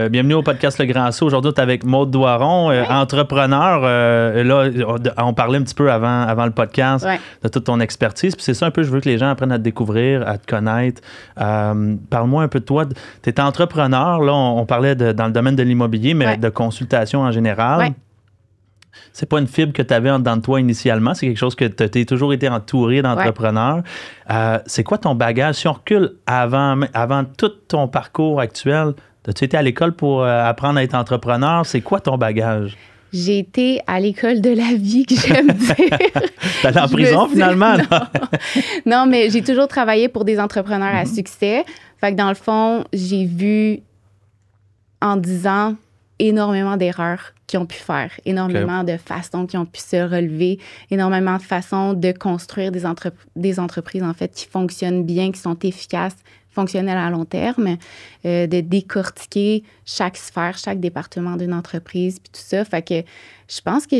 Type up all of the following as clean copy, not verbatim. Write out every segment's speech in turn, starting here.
Bienvenue au podcast Le Grand Saut. Aujourd'hui, on est avec Maude Doiron, entrepreneur. Là, on parlait un petit peu avant le podcast de toute ton expertise. Puis c'est ça un peu, je veux que les gens apprennent à te découvrir, à te connaître. Parle-moi un peu de toi. Tu es entrepreneur. Là, on parlait dans le domaine de l'immobilier, mais de consultation en général. Ouais. C'est pas une fibre que tu avais en dedans de toi initialement. C'est quelque chose que tu as toujours été entouré d'entrepreneurs. C'est quoi ton bagage? Si on recule avant tout ton parcours actuel, as-tu été à l'école pour apprendre à être entrepreneur? C'est quoi ton bagage? J'ai été à l'école de la vie, que j'aime dire. T'es allé en prison, finalement? Non, mais j'ai toujours travaillé pour des entrepreneurs à succès. Fait que dans le fond, j'ai vu en 10 ans énormément d'erreurs qu'ils ont pu faire, énormément de façons qu'ils ont pu se relever, énormément de façons de construire des entreprises, en fait, qui fonctionnent bien, qui sont efficaces, fonctionnelles à long terme, de décortiquer chaque sphère, chaque département d'une entreprise, puis tout ça. Fait que je pense que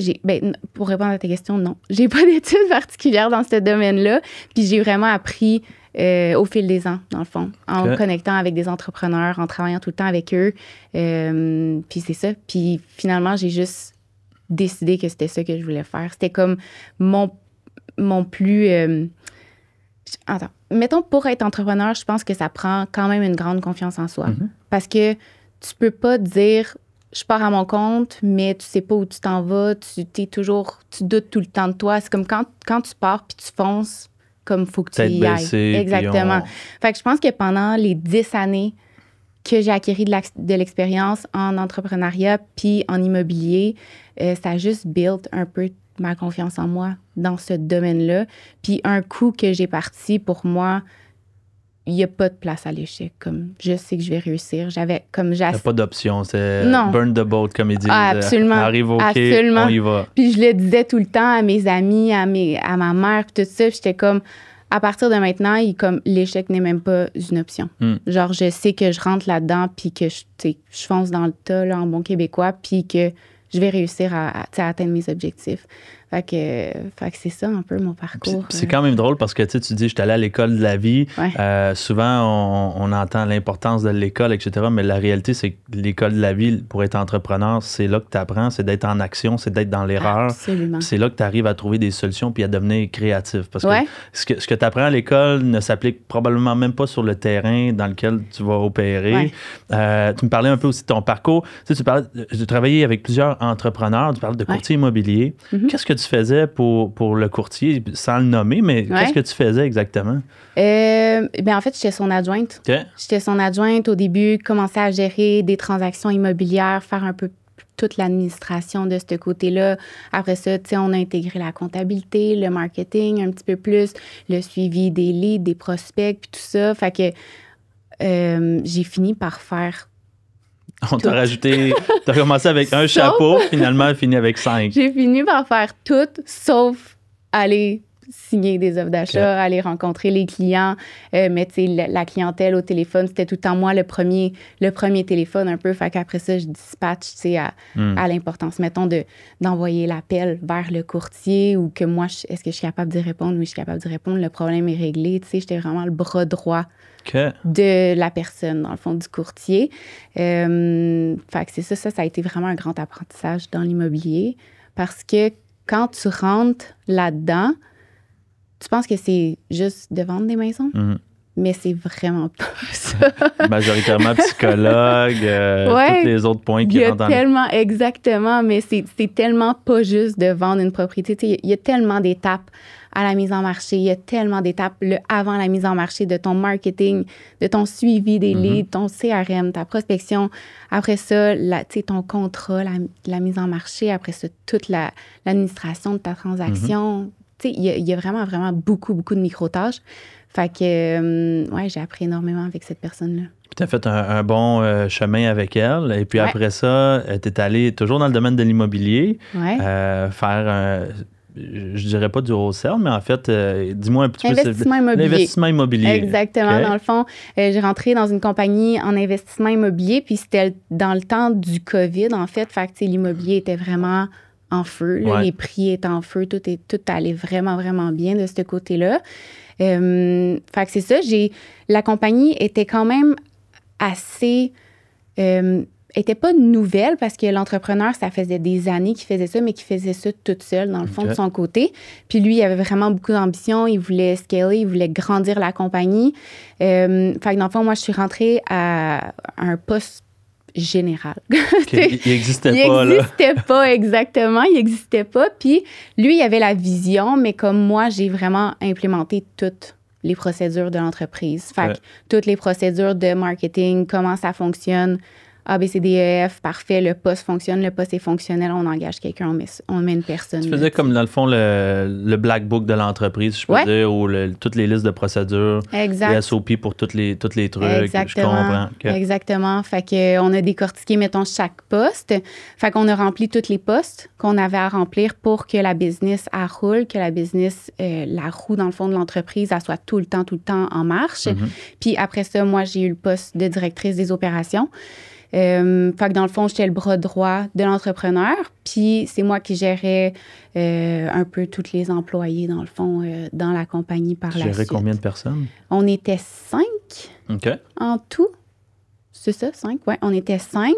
pour répondre à ta question, non. J'ai pas d'études particulières dans ce domaine-là, puis j'ai vraiment appris au fil des ans, dans le fond, en me connectant avec des entrepreneurs, en travaillant tout le temps avec eux. Puis c'est ça. Puis finalement, j'ai juste décidé que c'était ça que je voulais faire. C'était comme mon plus... Attends. Mettons, pour être entrepreneur, je pense que ça prend quand même une grande confiance en soi. Parce que tu peux pas dire... Je pars à mon compte, mais tu sais pas où tu t'en vas. Tu doutes tout le temps de toi. C'est comme quand tu pars puis tu fonces, comme il faut que tu y ailles. Exactement. Fait que je pense que pendant les 10 années que j'ai acquis de l'expérience en entrepreneuriat puis en immobilier, ça a juste build un peu ma confiance en moi dans ce domaine-là. Puis un coup que j'ai parti, pour moi, il n'y a pas de place à l'échec. Comme je sais que je vais réussir. Il n'y a pas d'option. C'est burn the boat, comme ils disent. Absolument. Arrive au quai, on y va. Puis je le disais tout le temps à mes amis, à ma mère, puis tout ça. J'étais comme, à partir de maintenant, l'échec n'est même pas une option. Genre, je sais que je rentre là-dedans, puis que je fonce dans le tas, là, en bon québécois, puis que je vais réussir à atteindre mes objectifs. Fait que c'est ça un peu mon parcours. C'est quand même drôle parce que tu dis, je suis allé à l'école de la vie. Souvent, on entend l'importance de l'école, etc. Mais la réalité, c'est que l'école de la vie, pour être entrepreneur, c'est là que tu apprends, c'est d'être en action, c'est d'être dans l'erreur. Absolument. C'est là que tu arrives à trouver des solutions puis à devenir créatif. Parce que ce que tu apprends à l'école ne s'applique probablement même pas sur le terrain dans lequel tu vas opérer. Tu me parlais un peu aussi de ton parcours. Tu parlais de travailler avec plusieurs entrepreneurs. Tu parlais de courtier immobilier. Qu'est-ce que tu faisais pour le courtier, sans le nommer, mais qu'est-ce que tu faisais exactement? En fait, j'étais son adjointe. J'étais son adjointe au début, commençais à gérer des transactions immobilières, faire un peu toute l'administration de ce côté-là. Après ça, on a intégré la comptabilité, le marketing un petit peu plus, le suivi des leads, des prospects, puis tout ça. Fait que j'ai fini par faire on t'a rajouté, t'as commencé avec un chapeau, finalement, fini avec 5. J'ai fini par faire tout, sauf aller signer des offres d'achat, aller rencontrer les clients, mais tu sais, la clientèle au téléphone, c'était tout le temps moi le premier téléphone un peu. Fait qu'après ça, je dispatche, tu sais, à l'importance, mettons, d'envoyer l'appel vers le courtier ou que moi, est-ce que je suis capable d'y répondre? Oui, je suis capable d'y répondre. Le problème est réglé. Tu sais, j'étais vraiment le bras droit de la personne, dans le fond, du courtier. Fait que c'est ça a été vraiment un grand apprentissage dans l'immobilier parce que quand tu rentres là-dedans, tu penses que c'est juste de vendre des maisons, mais c'est vraiment pas ça. Majoritairement psychologue, tous les autres points qui rentrent dans exactement, mais c'est tellement pas juste de vendre une propriété. Il y a tellement d'étapes à la mise en marché, il y a tellement d'étapes avant la mise en marché de ton marketing, de ton suivi des leads, ton CRM, ta prospection. Après ça, ton contrat, la mise en marché. Après ça, toute l'administration de ta transaction. Il y a vraiment, vraiment beaucoup, beaucoup de micro-tâches. Fait que, j'ai appris énormément avec cette personne-là. Tu as fait un bon chemin avec elle. Et puis après ça, tu es allé toujours dans le domaine de l'immobilier, faire je dirais pas du wholesale, mais en fait, dis-moi un petit peu. L'investissement immobilier. Exactement. Dans le fond, j'ai rentré dans une compagnie en investissement immobilier, puis c'était dans le temps du COVID, en fait. Fait que l'immobilier était vraiment en feu. Là, les prix étaient en feu. Tout allait vraiment, vraiment bien de ce côté-là. Fait que c'est ça. La compagnie était quand même assez était pas nouvelle parce que l'entrepreneur, ça faisait des années qu'il faisait ça, mais qu'il faisait ça toute seule, dans le fond, de son côté. Puis lui, il avait vraiment beaucoup d'ambition. Il voulait scaler, il voulait grandir la compagnie. Fait que dans le fond, moi, je suis rentrée à un poste général. Okay. Il n'existait pas, là. Il n'existait pas, exactement. Il n'existait pas. Puis lui, il avait la vision, mais comme moi, j'ai vraiment implémenté toutes les procédures de l'entreprise. Fait que toutes les procédures de marketing, comment ça fonctionne, A, B, C, D, E, F, parfait, le poste fonctionne, le poste est fonctionnel, on engage quelqu'un, on met une personne. Tu faisais comme, dans le fond, le black book de l'entreprise, je peux dire, ou toutes les listes de procédures, les SOP pour tous les trucs. Exactement. Je comprends. Okay. Exactement. Fait qu'on a décortiqué, mettons, chaque poste. Fait qu'on a rempli tous les postes qu'on avait à remplir pour que la business, elle roule, que la business, la roue, dans le fond, de l'entreprise, elle soit tout le temps en marche. Puis après ça, moi, j'ai eu le poste de directrice des opérations. Fait que dans le fond, j'étais le bras droit de l'entrepreneur. Puis c'est moi qui gérais un peu tous les employés, dans le fond, dans la compagnie par la suite. Tu gérais combien de personnes? On était 5 en tout. C'est ça, 5? Oui, on était 5.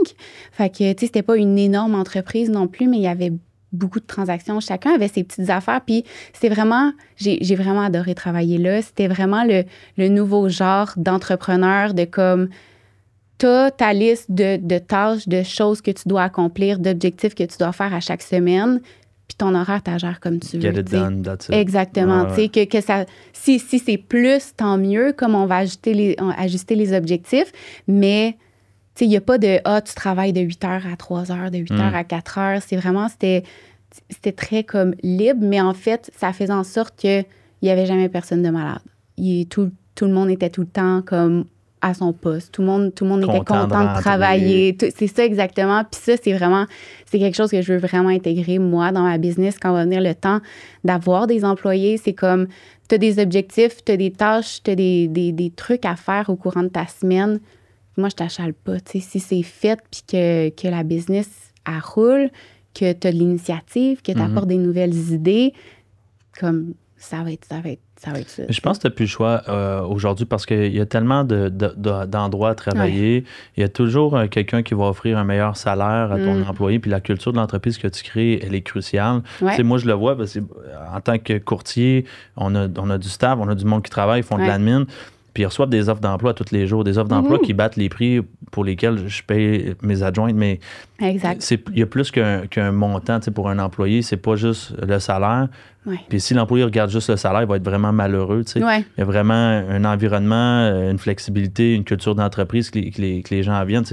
Fait que, tu sais, c'était pas une énorme entreprise non plus, mais il y avait beaucoup de transactions. Chacun avait ses petites affaires. Puis c'était vraiment... J'ai vraiment adoré travailler là. C'était vraiment le nouveau genre d'entrepreneur de comme... T'as ta liste de tâches, de choses que tu dois accomplir, d'objectifs que tu dois faire à chaque semaine, puis ton horaire, tu gères comme tu veux. Get it done, that's it. Exactement. Tu sais, que ça, si c'est plus, tant mieux, comme on va ajuster les objectifs, mais tu sais, il n'y a pas de « tu travailles de 8 heures à 3 heures, de 8 heures à 4 heures ». C'est vraiment, c'était très comme libre, mais en fait, ça faisait en sorte qu'il n'y avait jamais personne de malade. Tout le monde était tout le temps comme à son poste. Tout le monde était content de travailler. C'est ça exactement. Puis ça, c'est quelque chose que je veux vraiment intégrer, moi, dans ma business quand va venir le temps d'avoir des employés. C'est comme, tu as des objectifs, tu as des tâches, tu as des trucs à faire au courant de ta semaine. Moi, je t'achale pas. Si c'est fait puis que la business, elle roule, que tu as de l'initiative, que tu apportes des nouvelles idées, comme ça va être ça. Je pense que tu n'as plus le choix aujourd'hui parce qu'il y a tellement d'endroits à travailler. Il y a toujours quelqu'un qui va offrir un meilleur salaire à ton employé. Puis la culture de l'entreprise que tu crées, elle est cruciale. Moi, je le vois parce que en tant que courtier, on a du staff, on a du monde qui travaille, ils font de l'admin. Puis ils reçoivent des offres d'emploi tous les jours, des offres d'emploi qui battent les prix pour lesquels je paye mes adjointes. Mais il y a plus qu'un montant pour un employé. C'est pas juste le salaire. Puis si l'employé regarde juste le salaire, il va être vraiment malheureux. Il y a vraiment un environnement, une flexibilité, une culture d'entreprise que les gens en viennent.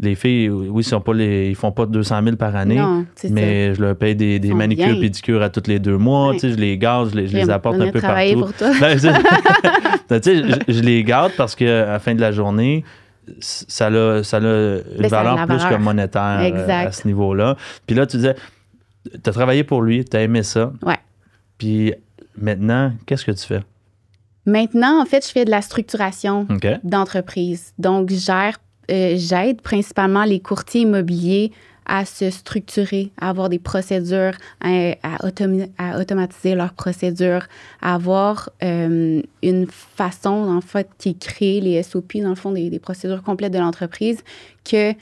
Les filles, oui, ils font pas 200 000 par année, mais je leur paye des manicures, pédicures à tous les 2 mois. Je les garde, je les apporte un peu partout. Pour toi. Je les garde parce qu'à la fin de la journée, ça a une valeur plus que monétaire à ce niveau-là. Puis là, tu disais, tu as travaillé pour lui, tu as aimé ça. Ouais. Puis maintenant, qu'est-ce que tu fais? Maintenant, en fait, je fais de la structuration d'entreprise. Donc, j'aide principalement les courtiers immobiliers à se structurer, à avoir des procédures, à automatiser leurs procédures, à avoir une façon, en fait, qui crée les SOP, dans le fond, des procédures complètes de l'entreprise, que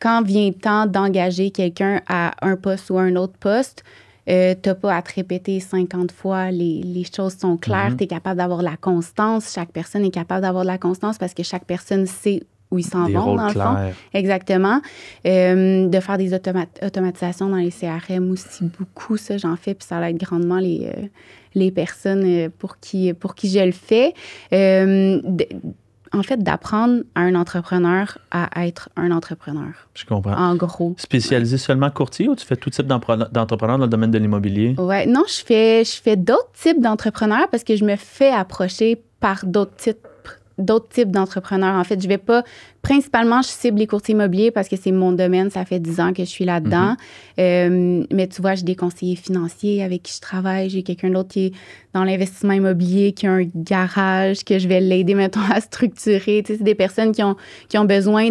quand vient le temps d'engager quelqu'un à un poste ou à un autre poste, tu n'as pas à te répéter 50 fois, les choses sont claires, tu es capable d'avoir de la constance, chaque personne est capable d'avoir de la constance parce que chaque personne sait où ils s'en vont, dans le fond. Exactement. De faire des automatisations dans les CRM aussi, beaucoup, ça, j'en fais, puis ça aide grandement les personnes pour qui je le fais. En fait, d'apprendre à un entrepreneur à être un entrepreneur. Je comprends. En gros. Spécialisé seulement courtier ou tu fais tout type d'entrepreneur dans le domaine de l'immobilier? Oui, non, je fais d'autres types d'entrepreneurs parce que je me fais approcher par d'autres types d'entrepreneurs. En fait, je vais pas... Principalement, je cible les courtiers immobiliers parce que c'est mon domaine. Ça fait 10 ans que je suis là-dedans. Mais tu vois, j'ai des conseillers financiers avec qui je travaille. J'ai quelqu'un d'autre qui est dans l'investissement immobilier, qui a un garage, que je vais l'aider, mettons, à structurer. Tu sais, c'est des personnes qui ont besoin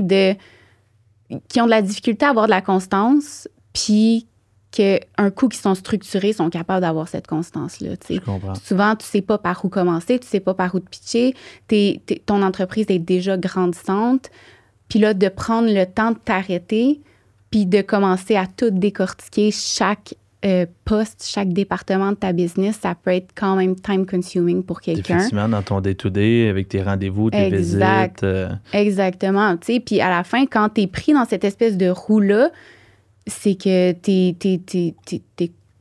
qui ont de la difficulté à avoir de la constance, puis qu'un coup qu'ils sont structurés, sont capables d'avoir cette constance-là. Je comprends. Souvent, tu ne sais pas par où commencer, tu ne sais pas par où te pitcher. Ton entreprise est déjà grandissante. Puis là, de prendre le temps de t'arrêter, puis de commencer à tout décortiquer, chaque poste, chaque département de ta business, ça peut être quand même time-consuming pour quelqu'un. Effectivement, dans ton day-to-day, avec tes rendez-vous, tes visites. Exactement. Tu sais, puis à la fin, quand tu es pris dans cette espèce de roue-là, c'est que t'es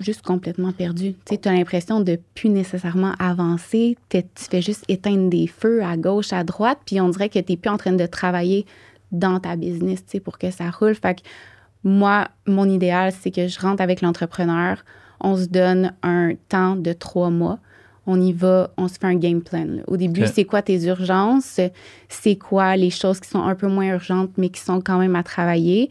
juste complètement perdu. Tu as l'impression de plus nécessairement avancer. Tu fais juste éteindre des feux à gauche, à droite, puis on dirait que tu n'es plus en train de travailler dans ta business pour que ça roule. Fait que moi, mon idéal, c'est que je rentre avec l'entrepreneur, on se donne un temps de 3 mois, on y va, on se fait un game plan. Là. Au début, c'est quoi tes urgences? C'est quoi les choses qui sont un peu moins urgentes, mais qui sont quand même à travailler?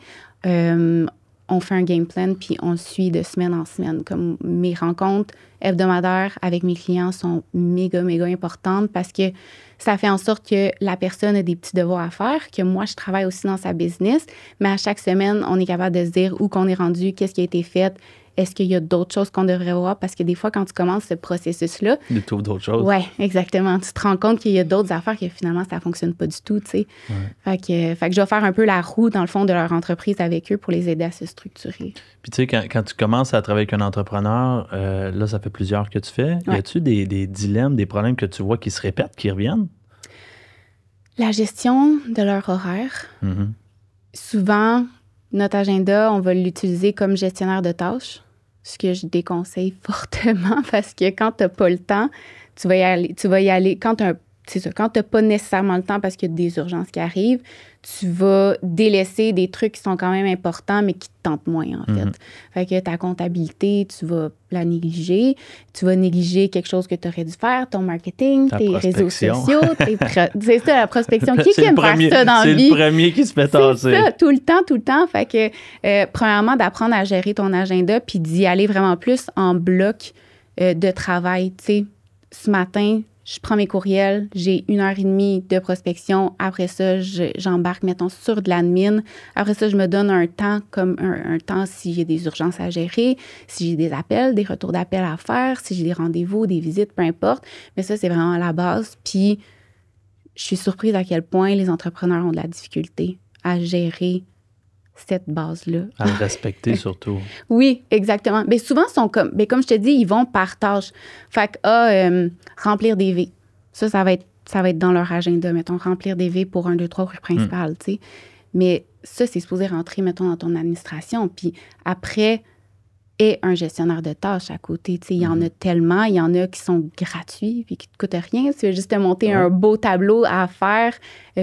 On fait un game plan, puis on suit de semaine en semaine. Comme mes rencontres hebdomadaires avec mes clients sont méga, méga importantes parce que ça fait en sorte que la personne a des petits devoirs à faire, que moi, je travaille aussi dans sa business, mais à chaque semaine, on est capable de se dire où qu'on est rendu, qu'est-ce qui a été fait, est-ce qu'il y a d'autres choses qu'on devrait voir? Parce que des fois, quand tu commences ce processus-là... Tu trouves d'autres choses. Oui, exactement. Tu te rends compte qu'il y a d'autres affaires que finalement, ça ne fonctionne pas du tout, tu sais. Ouais. Fait que je vais faire un peu la roue, dans le fond, de leur entreprise avec eux pour les aider à se structurer. Puis tu sais, quand tu commences à travailler avec un entrepreneur, là, ça fait plusieurs que tu fais. Ouais. Y a-tu des dilemmes, des problèmes que tu vois qui se répètent, qui reviennent? La gestion de leur horaire. Mm-hmm. Souvent, notre agenda, on va l'utiliser comme gestionnaire de tâches, ce que je déconseille fortement parce que quand tu n'as pas le temps, tu vas y aller quand tu n'as pas nécessairement le temps parce qu'il y a des urgences qui arrivent, tu vas délaisser des trucs qui sont quand même importants, mais qui te tentent moins, en fait. Fait que ta comptabilité, tu vas la négliger. Tu vas négliger quelque chose que tu aurais dû faire, ton marketing, tes réseaux sociaux. C'est ça, la prospection. Qui aime faire ça dans la vie? C'est le premier qui se fait tasser. C'est ça, tout le temps. Fait que, premièrement, d'apprendre à gérer ton agenda puis d'y aller vraiment plus en bloc de travail. Tu sais, ce matin, je prends mes courriels, j'ai 1h30 de prospection. Après ça, j'embarque, mettons, sur de l'admin. Après ça, je me donne un temps, comme un temps si j'ai des urgences à gérer, si j'ai des appels, des retours d'appels à faire, si j'ai des rendez-vous, des visites, peu importe. Mais ça, c'est vraiment la base. Puis, je suis surprise à quel point les entrepreneurs ont de la difficulté à gérer cette base-là. À le respecter surtout. Oui, exactement. Mais souvent, ils sont comme je te dis, ils vont par tâche. Fait que, remplir des V. Ça va être dans leur agenda, mettons, remplir des V pour 1, 2, 3 rues principales, tu sais. Mais ça, c'est supposé rentrer, mettons, dans ton administration. Puis après, et un gestionnaire de tâches à côté. Tu sais, il y en a tellement. Il y en a qui sont gratuits puis qui ne te coûtent rien. Tu veux juste te monter un beau tableau à faire,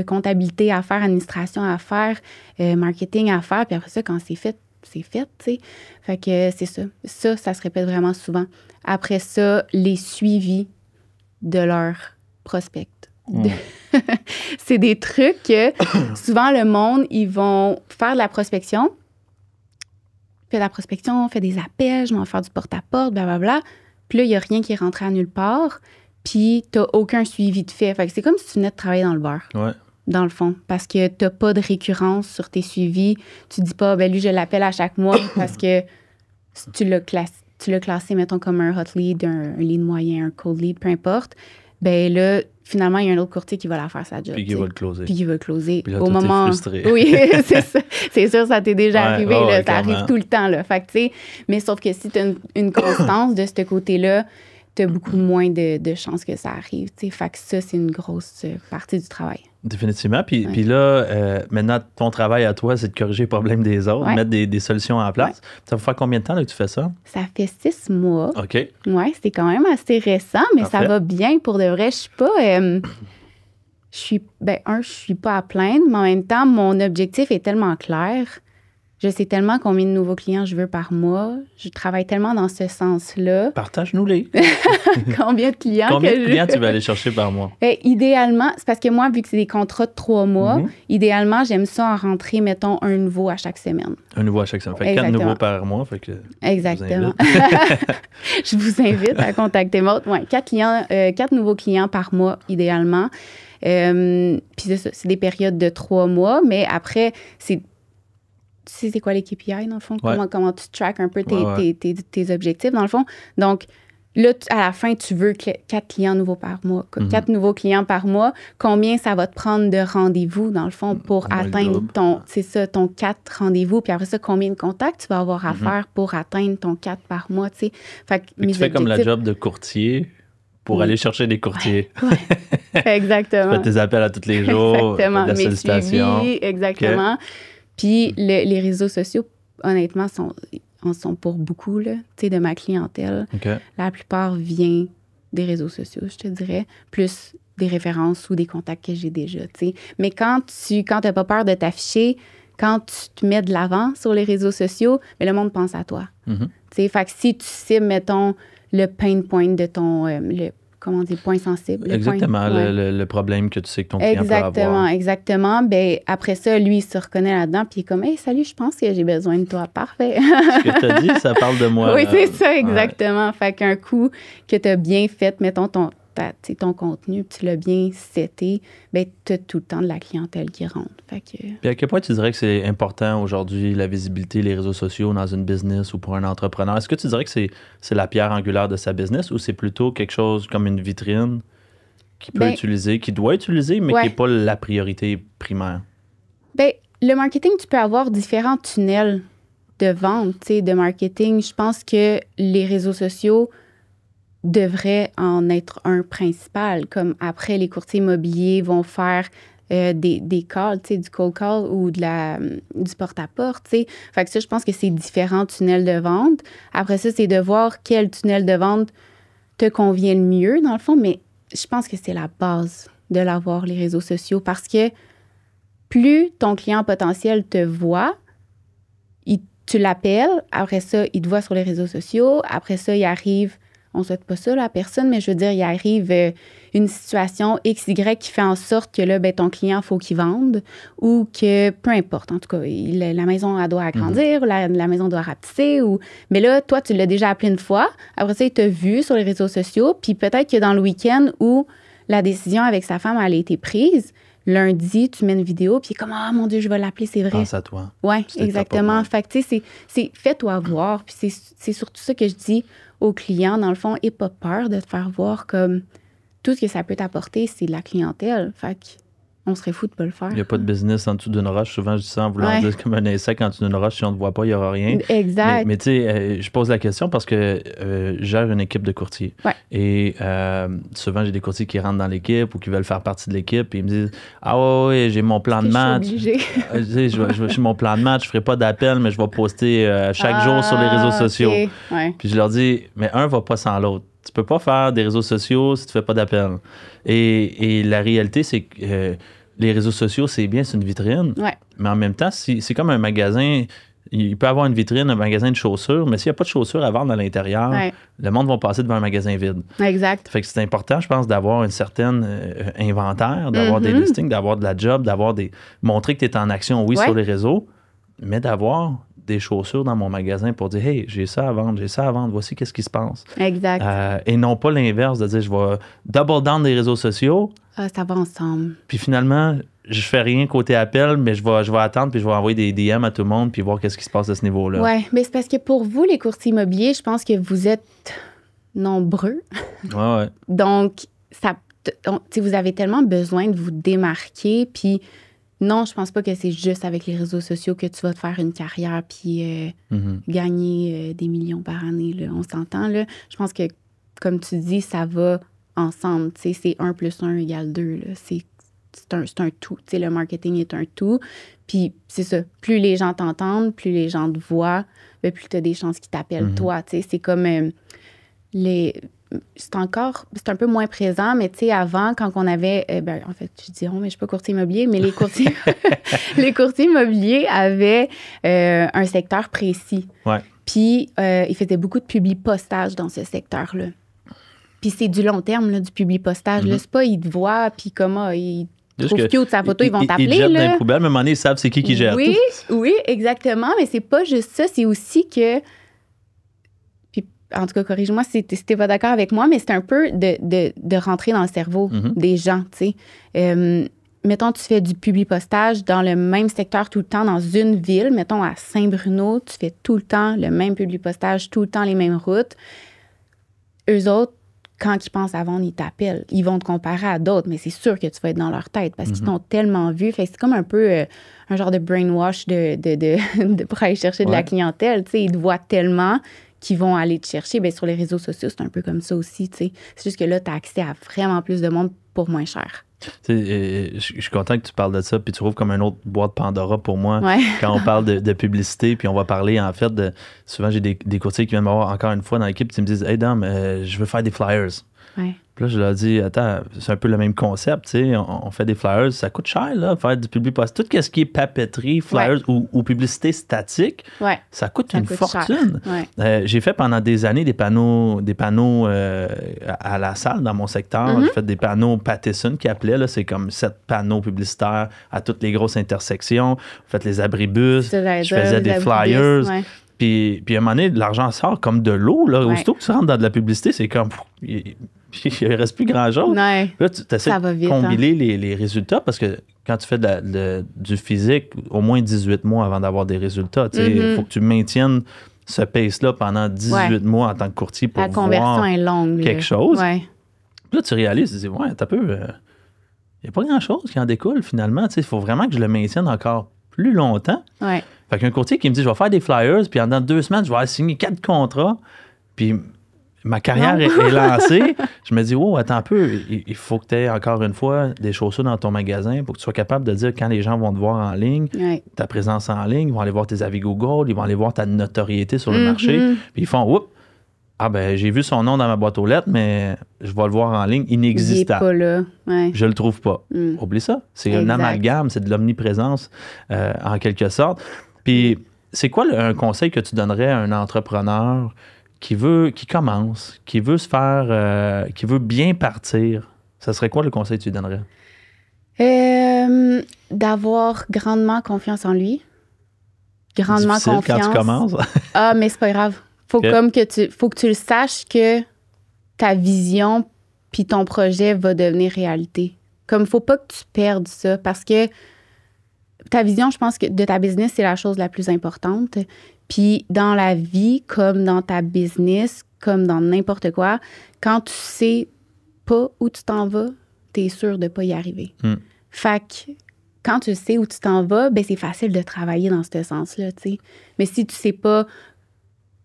comptabilité à faire, administration à faire, marketing à faire. Puis après ça, quand c'est fait, tu sais. Fait que c'est ça. Ça se répète vraiment souvent. Après ça, les suivis de leurs prospects. C'est des trucs que souvent, le monde, ils vont faire de la prospection. Fait de la prospection, fait des appels, je m'en vais faire du porte-à-porte, blablabla. Puis là, il n'y a rien qui est rentré à nulle part. Puis tu n'as aucun suivi de fait. Fait que c'est comme si tu venais de travailler dans le beurre. Ouais. Dans le fond. Parce que tu n'as pas de récurrence sur tes suivis. Tu ne dis pas, ben lui, je l'appelle à chaque mois parce que tu l'as classé, mettons, comme un hot lead, un lead moyen, un cold lead, peu importe. Ben là, finalement, il y a un autre courtier qui va la faire sa job. Puis qui va le closer. Puis qui va le closer. Puis là, au moment. Frustré. Oui, c'est ça. C'est sûr, ça t'est déjà arrivé. Là, ça arrive tout le temps. Là. Fait que, tu sais, mais sauf que si tu as une constance de ce côté-là, tu as beaucoup moins de chances que ça arrive. T'sais. Fait que ça, c'est une grosse partie du travail. Définitivement. Puis là, maintenant, ton travail à toi, c'est de corriger les problèmes des autres, mettre des solutions en place. Ouais. Ça va faire combien de temps là, que tu fais ça? Ça fait 6 mois. OK. Oui, c'est quand même assez récent, mais ça va bien. Pour de vrai, je suis pas... je suis pas à plaindre, mais en même temps, mon objectif est tellement clair. Je sais tellement combien de nouveaux clients je veux par mois. Je travaille tellement dans ce sens-là. Partage-nous-les. Combien de clients tu veux aller chercher par mois? Idéalement, c'est parce que moi, vu que c'est des contrats de 3 mois, idéalement, j'aime ça en rentrer, mettons, un nouveau à chaque semaine. Un nouveau à chaque semaine. Fait 4 nouveaux par mois. Fait que exactement. Je vous invite à contacter Maud. Ouais, 4 nouveaux clients par mois, idéalement. Puis c'est des périodes de 3 mois, mais après, tu sais c'est quoi les KPI, dans le fond? Ouais. Comment tu traques un peu tes objectifs, dans le fond? Donc, là, à la fin, tu veux 4 clients nouveaux par mois. 4 nouveaux clients par mois. Combien ça va te prendre de rendez-vous, dans le fond, pour atteindre ton 4 rendez-vous? Puis après ça, combien de contacts tu vas avoir à faire pour atteindre ton 4 par mois, tu sais? Fait que tu fais comme la job de courtier pour aller chercher des courtiers. Ouais. Exactement. Tu fais tes appels à tous les jours. Exactement. La sollicitation. Exactement. Okay. Puis les réseaux sociaux, honnêtement, en sont pour beaucoup, là, de ma clientèle. Okay. La plupart vient des réseaux sociaux, je te dirais, plus des références ou des contacts que j'ai déjà, t'sais. Mais quand tu n'as pas peur de t'afficher, quand tu te mets de l'avant sur les réseaux sociaux, bien, le monde pense à toi. Fait que si tu cibles, mettons, le pain point de ton... comment on dit, point sensible. Exactement, le problème que tu sais que ton client peut avoir. Exactement. Ben, après ça, lui, il se reconnaît là-dedans, puis il est comme, hey, salut, je pense que j'ai besoin de toi. Parfait. Ce que tu as dit, ça parle de moi. Oui, c'est ça, exactement. Ouais. Fait qu'un coup que tu as bien fait, mettons, ton contenu, puis tu l'as bien seté, ben, tu as tout le temps de la clientèle qui rentre. Fait que... Puis à quel point tu dirais que c'est important aujourd'hui, la visibilité, les réseaux sociaux dans une business ou pour un entrepreneur? Est-ce que tu dirais que c'est la pierre angulaire de sa business ou c'est plutôt quelque chose comme une vitrine qu'il peut utiliser, qu'il doit utiliser, mais qui n'est pas la priorité primaire? Bien, le marketing, tu peux avoir différents tunnels de vente, de marketing. Je pense que les réseaux sociaux devrait en être un principal, comme après, les courtiers immobiliers vont faire des calls, du cold call ou du porte-à-porte, Fait que ça, je pense que c'est différents tunnels de vente. Après ça, c'est de voir quel tunnel de vente te convient le mieux, dans le fond, mais je pense que c'est la base de l'avoir, les réseaux sociaux, parce que plus ton client potentiel te voit, tu l'appelles, après ça, il te voit sur les réseaux sociaux, après ça, il arrive... On ne souhaite pas ça à personne, mais je veux dire, il arrive une situation XY qui fait en sorte que là, ben, ton client, il faut qu'il vende ou que, peu importe, en tout cas, la maison, elle doit agrandir ou la maison doit rapetisser. Mais là, toi, tu l'as déjà appelé une fois. Après ça, il t'a vu sur les réseaux sociaux. Puis peut-être que dans le week-end où la décision avec sa femme, elle a été prise, lundi, tu mets une vidéo, puis comme, ah, mon Dieu, je vais l'appeler, c'est vrai. Pense à toi. Oui, exactement. Fait que, tu sais, c'est fais-toi voir. Puis c'est surtout ça que je dis aux clients, dans le fond, et pas peur de te faire voir comme tout ce que ça peut t'apporter, c'est de la clientèle. Fait qu'on serait fou de pas le faire. Il n'y a pas de business en dessous d'une roche. Souvent, je dis ça en voulant dire comme un insecte en dessous d'une roche. Si on ne te voit pas, il n'y aura rien. Exact. Mais tu sais, je pose la question parce que je gère une équipe de courtiers. Ouais. Et souvent, j'ai des courtiers qui rentrent dans l'équipe ou qui veulent faire partie de l'équipe. Et ils me disent, ah ouais, j'ai mon plan de match. J'ai mon plan de match. Je ne ferai pas d'appel, mais je vais poster chaque jour sur les réseaux sociaux. Ouais. Puis je leur dis, mais un va pas sans l'autre. Tu peux pas faire des réseaux sociaux si tu fais pas d'appel. Et la réalité, c'est que les réseaux sociaux, c'est bien, c'est une vitrine. Ouais. Mais en même temps, c'est comme un magasin. Il peut avoir une vitrine, un magasin de chaussures, mais s'il n'y a pas de chaussures à vendre à l'intérieur, le monde va passer devant un magasin vide. Exact. Fait que c'est important, je pense, d'avoir une certaine inventaire, d'avoir des listings, d'avoir de la job, montrer que tu es en action, sur les réseaux, mais d'avoir des chaussures dans mon magasin pour dire, hey, j'ai ça à vendre, voici qu'est-ce qui se passe. Exact. Et non pas l'inverse, de dire, je vais double down des réseaux sociaux. Ça va ensemble. Puis finalement, je fais rien côté appel, mais je vais attendre, puis je vais envoyer des DM à tout le monde, puis voir qu'est-ce qui se passe à ce niveau-là. Oui, mais c'est parce que pour vous, les courtiers immobiliers, je pense que vous êtes nombreux. Ouais. Donc, vous avez tellement besoin de vous démarquer, puis non, je pense pas que c'est juste avec les réseaux sociaux que tu vas te faire une carrière puis gagner des millions par année. Là. On s'entend, là. Je pense que, comme tu dis, ça va ensemble. C'est 1 + 1 = 2. Là. C'est un tout. Le marketing est un tout. Puis c'est ça. Plus les gens t'entendent, plus les gens te voient, bien, plus tu as des chances qu'ils t'appellent toi. C'est comme c'est un peu moins présent, mais tu sais, avant, quand on avait, en fait, je dis, mais je suis pas courtier immobilier, mais les courtiers, les courtiers immobiliers avaient un secteur précis. Ouais. Puis, ils faisaient beaucoup de publi-postage dans ce secteur-là. Puis, c'est du long terme, là, du publi-postage. Là, c'est pas, ils te voient, puis comment, ils trouvent cute sa photo, ils vont t'appeler. Ils jettent dans les poubelles, mais à un moment donné, ils savent c'est qui jette. Oui, exactement, mais c'est pas juste ça, c'est aussi que... En tout cas, corrige-moi si t'es pas d'accord avec moi, mais c'est un peu de rentrer dans le cerveau des gens, tu sais. Mettons, tu fais du publi-postage dans le même secteur tout le temps dans une ville. Mettons, à Saint-Bruno, tu fais tout le temps le même publi-postage, tout le temps les mêmes routes. eux autres, quand ils pensent à vendre, ils t'appellent. Ils vont te comparer à d'autres, mais c'est sûr que tu vas être dans leur tête parce qu'ils t'ont tellement vu. Fait que c'est comme un peu un genre de brainwash pour aller chercher de la clientèle. Tu sais, ils te voient tellement qu'ils vont aller te chercher. Bien, sur les réseaux sociaux, c'est un peu comme ça aussi. Tu sais. C'est juste que là, tu as accès à vraiment plus de monde pour moins cher. Je suis content que tu parles de ça, puis tu trouves comme une autre boîte Pandora pour moi quand on parle de publicité, puis on va parler en fait de... Souvent, j'ai des courtiers qui viennent me voir encore une fois dans l'équipe, qui me disent « Hey Dom, je veux faire des flyers. » Puis là, je leur dis, attends, c'est un peu le même concept, tu sais, on fait des flyers, ça coûte cher, là, faire du public post. Tout ce qui est papeterie, flyers ou publicité statique, ça coûte une fortune. J'ai fait pendant des années des panneaux à la salle dans mon secteur. J'ai fait des panneaux Pattison qui appelaient, là, c'est comme 7 panneaux publicitaires à toutes les grosses intersections. J'ai fait les abribus, je faisais des flyers. Puis à un moment donné, l'argent sort comme de l'eau. Là. Aussitôt que tu rentres dans de la publicité, c'est comme... Il ne reste plus grand-chose. Là, tu essaies de combiner les résultats parce que quand tu fais du physique, au moins 18 mois avant d'avoir des résultats. Il faut que tu maintiennes ce pace-là pendant 18 mois en tant que courtier pour voir la conversion est longue, quelque chose. Là, tu réalises, tu dis, t'as peu... Il n'y a pas grand-chose qui en découle finalement. Il faut vraiment que je le maintienne encore plus longtemps. Fait qu'un courtier qui me dit, je vais faire des flyers, puis dans 2 semaines, je vais aller signer 4 contrats, puis ma carrière est lancée. Je me dis, attends un peu, il faut que tu aies encore une fois des chaussures dans ton magasin pour que tu sois capable de dire quand les gens vont te voir en ligne, ta présence en ligne, ils vont aller voir tes avis Google, ils vont aller voir ta notoriété sur le marché, puis ils font, j'ai vu son nom dans ma boîte aux lettres, mais je vais le voir en ligne, inexistant. Il n'est pas là. Je le trouve pas. Oublie ça. C'est un amalgame, c'est de l'omniprésence en quelque sorte. Puis, c'est quoi un conseil que tu donnerais à un entrepreneur qui commence, qui veut se faire, qui veut bien partir? Ça serait quoi le conseil que tu donnerais? D'avoir grandement confiance en lui. Grandement confiance. Quand tu commences. Mais c'est pas grave. Faut que tu le saches que ta vision puis ton projet va devenir réalité. Comme, faut pas que tu perdes ça parce que ta vision, je pense que de ta business, c'est la chose la plus importante. Puis dans la vie, comme dans ta business, comme dans n'importe quoi, quand tu sais pas où tu t'en vas, t'es sûr de pas y arriver. Fait que quand tu sais où tu t'en vas, ben c'est facile de travailler dans ce sens-là, tu sais. Mais si tu sais pas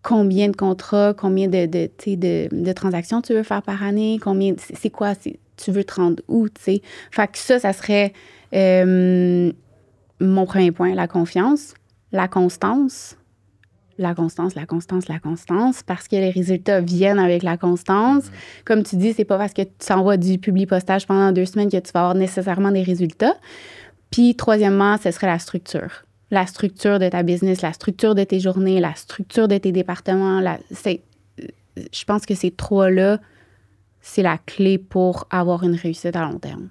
combien de contrats, combien de transactions tu veux faire par année, c'est quoi, tu veux te rendre où, tu sais. Fait que ça serait mon premier point, la confiance, la constance, parce que les résultats viennent avec la constance. Comme tu dis, c'est pas parce que tu envoies du publi-postage pendant 2 semaines que tu vas avoir nécessairement des résultats. Puis, troisièmement, ce serait la structure. La structure de ta business, la structure de tes journées, la structure de tes départements. Je pense que ces 3-là, c'est la clé pour avoir une réussite à long terme.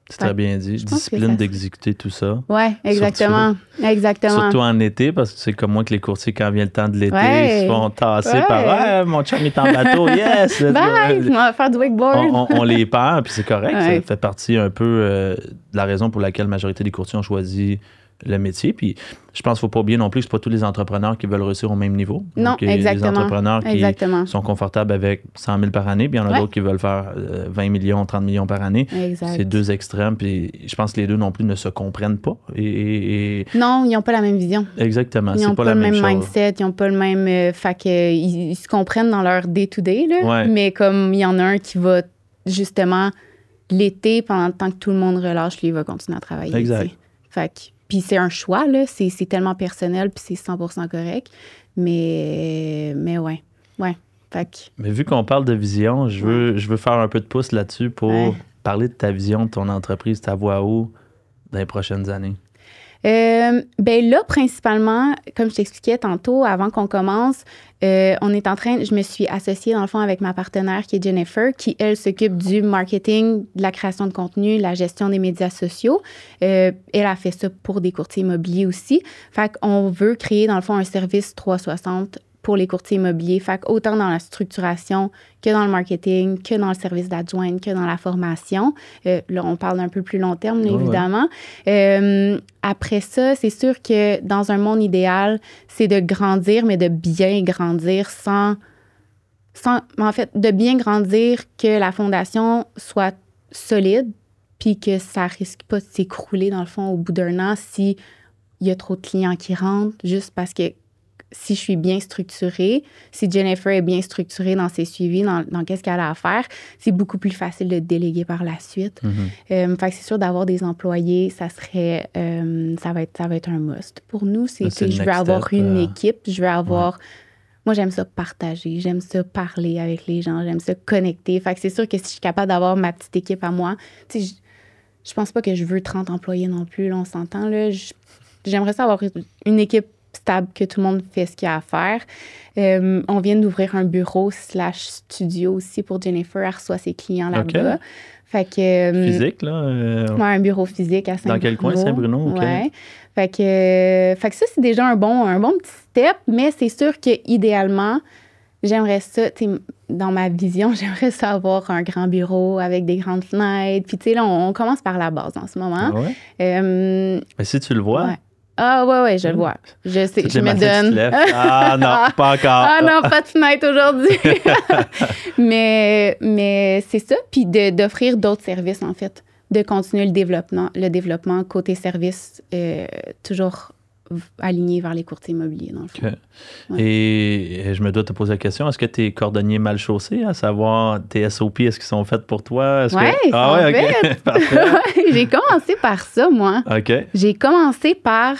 C'est très bien dit. Discipline d'exécuter tout ça. Oui, exactement. Surtout en été, parce que c'est comme moi que les courtiers, quand vient le temps de l'été, ils se font tasser par « mon chum est en bateau, yes! » Bye! On va faire du wakeboard. On les perd, puis c'est correct. Ça fait partie un peu de la raison pour laquelle la majorité des courtiers ont choisi le métier. Puis je pense qu'il ne faut pas oublier non plus que ce n'est pas tous les entrepreneurs qui veulent réussir au même niveau. Non, donc, il y a des entrepreneurs qui sont confortables avec 100 000 par année, puis il y en a d'autres qui veulent faire 20 millions, 30 millions par année. C'est 2 extrêmes, puis je pense que les deux non plus ne se comprennent pas. Non, ils n'ont pas la même vision. Exactement, ils n'ont pas le même mindset, ils n'ont pas le même... fait qu'ils se comprennent dans leur day-to-day, là, mais comme il y en a un qui va justement l'été, pendant le temps que tout le monde relâche, lui, il va continuer à travailler. Exact. Fait que puis c'est un choix, là. C'est tellement personnel, puis c'est 100% correct. Mais ouais. Fait que... Mais vu qu'on parle de vision, je veux faire un peu de pouce là-dessus pour parler de ta vision de ton entreprise, ta voix haut dans les prochaines années. Ben là, principalement, comme je t'expliquais tantôt, avant qu'on commence, je me suis associée dans le fond avec ma partenaire qui est Jennifer, qui, elle, s'occupe du marketing, de la création de contenu, la gestion des médias sociaux. Elle a fait ça pour des courtiers immobiliers aussi. Fait qu'on veut créer, dans le fond, un service 360 pour les courtiers immobiliers. Fait autant dans la structuration que dans le marketing, que dans le service d'adjointe, que dans la formation. Là, on parle d'un peu plus long terme, évidemment. Après ça, c'est sûr que dans un monde idéal, c'est de grandir, mais de bien grandir sans en fait, de bien grandir, que la fondation soit solide, puis que ça risque pas de s'écrouler, dans le fond, au bout d'un an, s'il y a trop de clients qui rentrent, juste parce que si je suis bien structurée, si Jennifer est bien structurée dans ses suivis, dans qu'est-ce qu'elle a à faire, c'est beaucoup plus facile de déléguer par la suite. Fait que c'est sûr, d'avoir des employés, ça va être un must. Pour nous, je veux avoir une équipe, je veux avoir... Moi, j'aime ça partager, j'aime ça parler avec les gens, j'aime ça connecter. Fait que c'est sûr que si je suis capable d'avoir ma petite équipe à moi, tu sais, je pense pas que je veux 30 employés non plus, là, on s'entend, là. J'aimerais ça avoir une équipe stable, que tout le monde fait ce qu'il y a à faire. On vient d'ouvrir un bureau /studio aussi pour Jennifer. Elle reçoit ses clients là-bas. Fait que, physique, là? Ouais, un bureau physique à Saint-Bruno. Dans quel coin, Saint-Bruno? OK. Ouais. Fait que ça, c'est déjà un bon petit step, mais c'est sûr qu'idéalement, j'aimerais ça, dans ma vision, j'aimerais ça avoir un grand bureau avec des grandes fenêtres. Puis, tu sais, là, on commence par la base en ce moment. Ah ouais? Mais si tu le vois... Ouais. Ah ouais, je le vois. Je sais, je me donne. Ah non, pas encore. Ah non, pas de fenêtre aujourd'hui. mais c'est ça. Puis d'offrir d'autres services, en fait. De continuer le développement côté service, toujours aligné vers les courtiers immobiliers, dans le fond. Okay. Ouais. Et je me dois te poser la question, est-ce que tes cordonniers mal chaussés, à savoir tes SOP, est-ce qu'ils sont faits pour toi? Oui, ils sont faits. Parfait. J'ai commencé par ça, moi. OK. J'ai commencé par...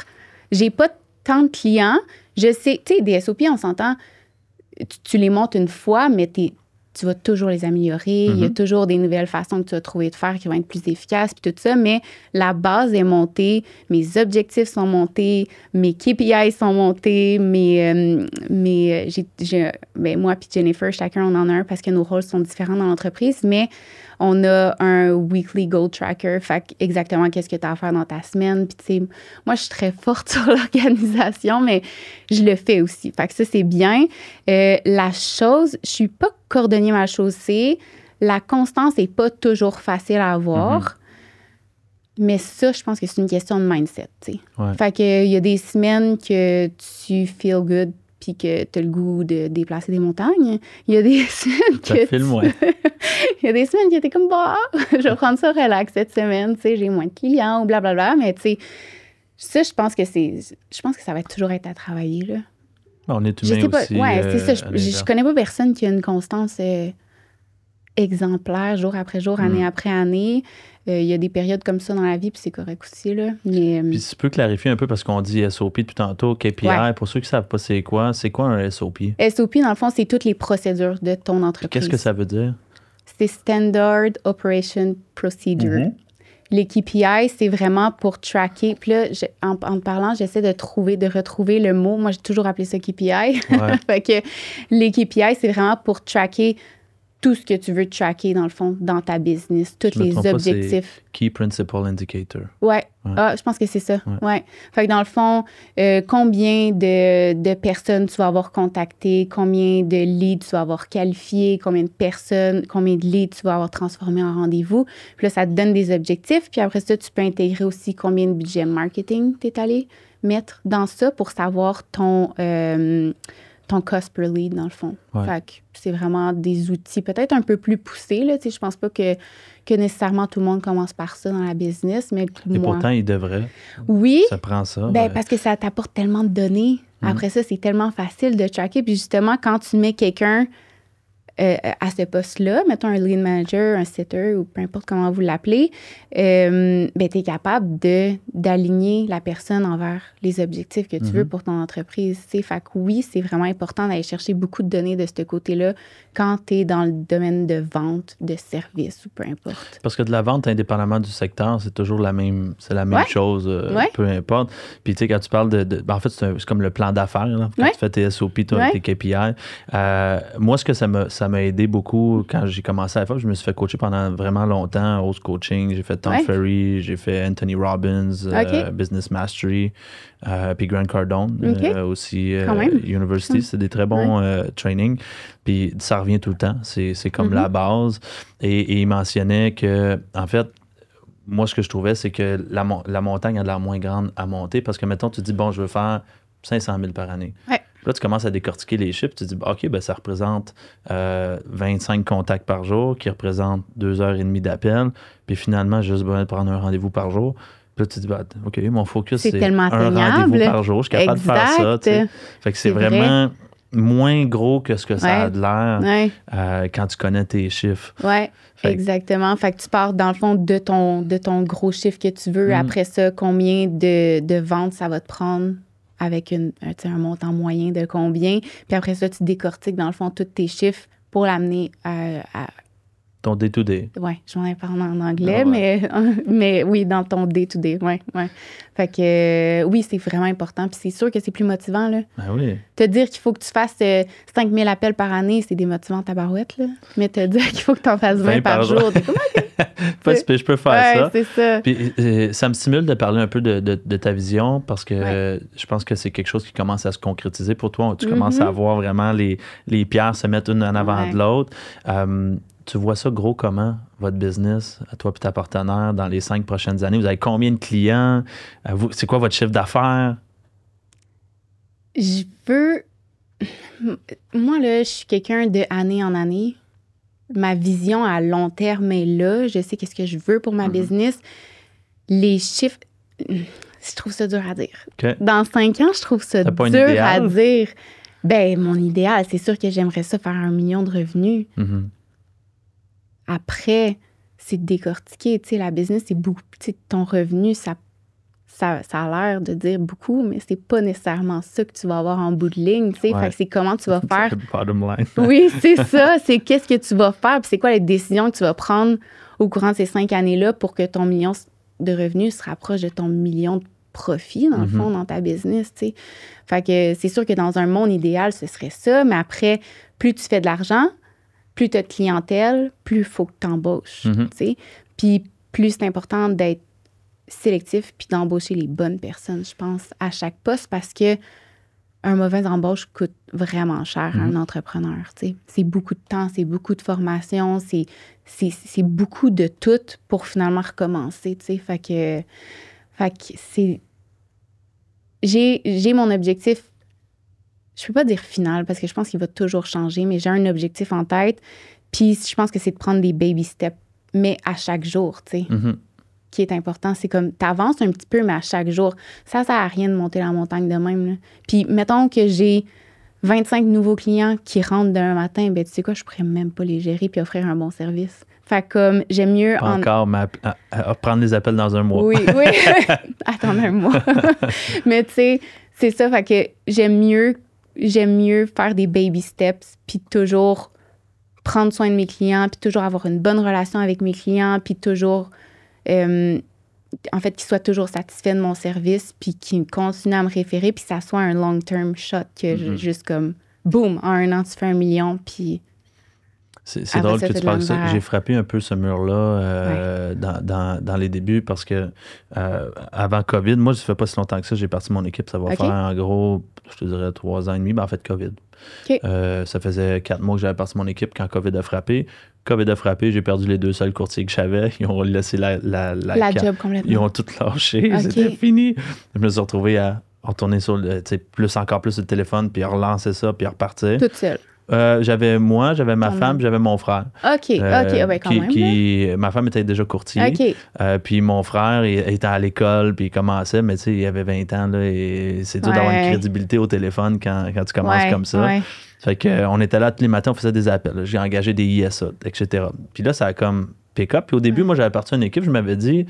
J'ai pas tant de clients. Je sais, tu sais, des SOP, on s'entend, tu les montes une fois, mais tu vas toujours les améliorer. Il y a toujours des nouvelles façons que tu vas trouver de faire qui vont être plus efficaces, puis tout ça. Mais la base est montée, mes objectifs sont montés, mes KPI sont montés, moi puis Jennifer, chacun, on en a un parce que nos rôles sont différents dans l'entreprise, mais on a un weekly goal tracker, fait exactement qu'est-ce que tu as à faire dans ta semaine. Puis, tu sais, moi, je suis très forte sur l'organisation, mais je le fais aussi. Fait que ça, c'est bien. La chose, je suis pas cordonnier mal chaussée. La constance n'est pas toujours facile à avoir. Mais ça, je pense que c'est une question de mindset, tu sais. Ouais. Fait qu'il y a des semaines que tu feel good puis que tu as le goût de déplacer des montagnes. Il y a des semaines que... Ça filme, ouais. Il y a des semaines qui étaient comme, je vais prendre ça relax cette semaine, tu sais, j'ai moins de clients ou blablabla. Mais tu sais, ça, je pense que ça va toujours être à travailler, là. On est humain aussi. Ouais, c'est ça. Je connais pas personne qui a une constance exemplaire, jour après jour, année après année. Il y a des périodes comme ça dans la vie, puis c'est correct aussi, là. Mais, puis tu peux clarifier un peu, parce qu'on dit SOP depuis tantôt, KPI. Ouais. Pour ceux qui ne savent pas c'est quoi un SOP? SOP, dans le fond, c'est toutes les procédures de ton entreprise. Qu'est-ce que ça veut dire? C'est Standard Operation Procedure. Les KPI, c'est vraiment pour tracker. Puis là, en te parlant, j'essaie de retrouver le mot. Moi, j'ai toujours appelé ça KPI. Ouais. Fait que les KPI, c'est vraiment pour tracker tout ce que tu veux tracker, dans le fond, dans ta business, tous les objectifs. Key Principal Indicator. Ouais. Ah, je pense que c'est ça. Ouais. Fait que dans le fond, combien de personnes tu vas avoir contactées, combien de leads tu vas avoir qualifiés, combien de leads tu vas avoir transformés en rendez-vous. Puis là, ça te donne des objectifs. Puis après ça, tu peux intégrer aussi combien de budget marketing tu es allé mettre dans ça pour savoir ton cost per lead, dans le fond. Ouais. Fait que c'est vraiment des outils peut-être un peu plus poussés, là. Tu sais, je pense pas que nécessairement tout le monde commence par ça dans la business, mais et pourtant, ils devraient. Oui. Ça prend ça. Ben, parce que ça t'apporte tellement de données. Après ça, c'est tellement facile de tracker. Puis justement, quand tu mets quelqu'un à ce poste-là, mettons un lead manager, un setter ou peu importe comment vous l'appelez, ben, tu es capable d'aligner la personne envers les objectifs que tu veux pour ton entreprise. T'sais. Fait que oui, c'est vraiment important d'aller chercher beaucoup de données de ce côté-là quand tu es dans le domaine de vente, de service ou peu importe. Parce que de la vente, indépendamment du secteur, c'est toujours la même chose, peu importe. Puis tu sais, quand tu parles en fait, c'est comme le plan d'affaires, là, quand tu fais tes SOP, tes KPI. Moi, ce que ça m'a aidé beaucoup quand j'ai commencé à faire. Je me suis fait coacher pendant vraiment longtemps, Host Coaching. J'ai fait Tom Ferry, j'ai fait Anthony Robbins, Business Mastery, puis Grant Cardone aussi, University. C'est des très bons trainings. Puis ça revient tout le temps. C'est comme la base. Et il mentionnait que, en fait, moi, ce que je trouvais, c'est que la montagne a de l'air moins grande à monter parce que, mettons, tu dis, bon, je veux faire 500 000 par année. Ouais. Là, tu commences à décortiquer les chiffres. Tu te dis, OK, ben, ça représente 25 contacts par jour, qui représentent 2h30 d'appel. Puis finalement, j'ai juste besoin de prendre un rendez-vous par jour. Puis là, tu te dis, OK, mon focus, c'est un rendez-vous par jour. Je suis capable de faire ça. T'sais. Fait que c'est vraiment moins gros que ce que ça a de l'air quand tu connais tes chiffres. Oui, exactement. Fait que tu pars, dans le fond, de ton gros chiffre que tu veux. Après ça, combien de ventes ça va te prendre avec un montant moyen de combien. Puis après ça, tu décortiques, dans le fond, tous tes chiffres pour l'amener à ton day-to-day. Oui, je m'en ai parlé en anglais, mais oui, dans ton day-to-day, oui. Fait que oui, c'est vraiment important. Puis c'est sûr que c'est plus motivant, là. Ben oui. Te dire qu'il faut que tu fasses 5000 appels par année, c'est démotivant ta barouette, là. Mais te dire qu'il faut que tu en fasses 20 par jour, t'es comme, je peux faire ça. C'est ça. Puis ça me stimule de parler un peu de ta vision parce que je pense que c'est quelque chose qui commence à se concrétiser pour toi. Tu commences à voir vraiment les pierres se mettre une en avant de l'autre. Tu vois ça gros comment, votre business, à toi et ta partenaire, dans les 5 prochaines années? Vous avez combien de clients? C'est quoi votre chiffre d'affaires? Moi, là, je suis quelqu'un de année en année. Ma vision à long terme est là. Je sais qu'est-ce que je veux pour ma business. Les chiffres, je trouve ça dur à dire. Okay. Dans 5 ans, je trouve ça dur à dire. Ben, mon idéal, c'est sûr que j'aimerais ça faire 1 million de revenus. Après, c'est de décortiquer. Tu sais, la business, c'est beaucoup. Tu sais, ton revenu, ça a l'air de dire beaucoup, mais c'est pas nécessairement ça que tu vas avoir en bout de ligne. Tu sais, fait que c'est comment tu vas faire. C'est le bottom line. Oui, c'est ça. C'est qu'est-ce que tu vas faire, puis c'est quoi les décisions que tu vas prendre au courant de ces 5 années-là pour que ton million de revenus se rapproche de ton million de profit, dans le fond, dans ta business. Tu sais. Fait que c'est sûr que dans un monde idéal, ce serait ça, mais après, plus tu fais de l'argent, plus tu as de clientèle, plus il faut que tu embauches. Puis plus c'est important d'être sélectif puis d'embaucher les bonnes personnes, je pense, à chaque poste parce que un mauvais embauche coûte vraiment cher à un entrepreneur. C'est beaucoup de temps, c'est beaucoup de formation, c'est beaucoup de tout pour finalement recommencer. Fait que c'est... J'ai mon objectif. Je peux pas dire final parce que je pense qu'il va toujours changer, mais j'ai un objectif en tête. Puis je pense que c'est de prendre des baby steps, mais à chaque jour, tu sais, qui est important. C'est comme, t'avances un petit peu, mais à chaque jour. Ça sert à rien de monter la montagne de même, là. Puis mettons que j'ai 25 nouveaux clients qui rentrent demain matin, ben tu sais quoi, je pourrais même pas les gérer puis offrir un bon service. Fait comme, j'aime mieux... Encore, mais prendre les appels dans un mois. Oui. Attendre un mois. Mais tu sais, c'est ça, fait que j'aime mieux faire des baby steps, puis toujours prendre soin de mes clients, puis toujours avoir une bonne relation avec mes clients, puis toujours, en fait, qu'ils soient toujours satisfaits de mon service, puis qu'ils continuent à me référer, puis que ça soit un long-term shot, que juste comme, boum, en 1 an, tu fais 1 million, puis... C'est drôle que tu parles de ça. J'ai frappé un peu ce mur-là dans les débuts parce que avant COVID, moi, ça fait pas si longtemps que ça, j'ai parti mon équipe. Ça va faire en gros, je te dirais 3 ans et demi, ben en fait, COVID. Ça faisait 4 mois que j'avais parti mon équipe quand COVID a frappé. COVID a frappé, j'ai perdu les 2 seuls courtiers que j'avais. Ils ont laissé la job complètement. Ils ont tout lâché. C'était fini. Je me suis retrouvé à retourner sur encore plus le téléphone, puis à relancer ça, puis à repartir. Toute seule. J'avais ma femme, j'avais mon frère. OK, ben quand même. Ma femme était déjà courtier. Puis mon frère il était à l'école, puis il commençait, mais tu sais, il avait 20 ans, là, et c'est dur d'avoir une crédibilité au téléphone quand tu commences comme ça. Fait qu'on était là tous les matins, on faisait des appels. J'ai engagé des ISA, etc. Puis là, ça a comme pick-up. Puis au début, moi, j'avais parti à une équipe, je m'avais dit,